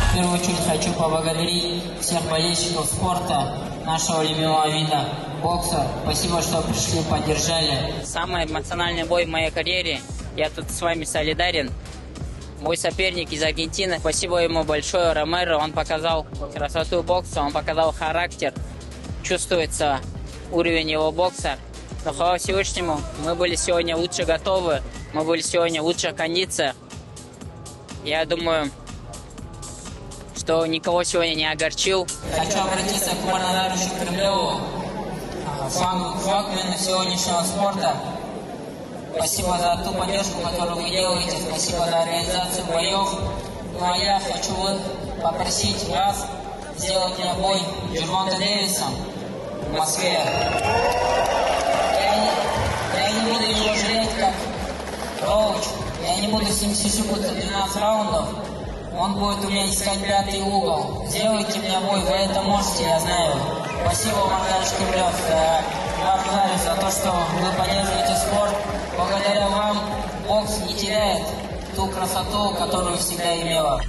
В первую очередь хочу поблагодарить всех болельщиков спорта, нашего любимого вида бокса. Спасибо, что пришли, поддержали. Самый эмоциональный бой в моей карьере. Я тут с вами солидарен. Мой соперник из Аргентины. Спасибо ему большое, Ромеро. Он показал красоту бокса, он показал характер. Чувствуется уровень его бокса. Но хвала Всевышнему, мы были сегодня лучше готовы. Мы были сегодня в лучших кондициях. Я думаю, что никого сегодня не огорчил. Хочу обратиться к Марнадару Кремлеву, флагману сегодняшнего спорта. Спасибо за ту поддержку, которую вы делаете. Спасибо за организацию боев. Ну а я хочу попросить вас сделать мне бой с Джервонта Дэвисом в Москве. Я не буду его жалеть, как Роуч. Я не буду с ним сюсюкаться 12 раундов. Он будет уметь искать пятый угол. Сделайте мне бой, вы это можете, я знаю. Спасибо вам, Марнадар Кремлев. Я благодарю за то, что вы поддерживаете спорт. Благодаря вам бокс не теряет ту красоту, которую всегда имела.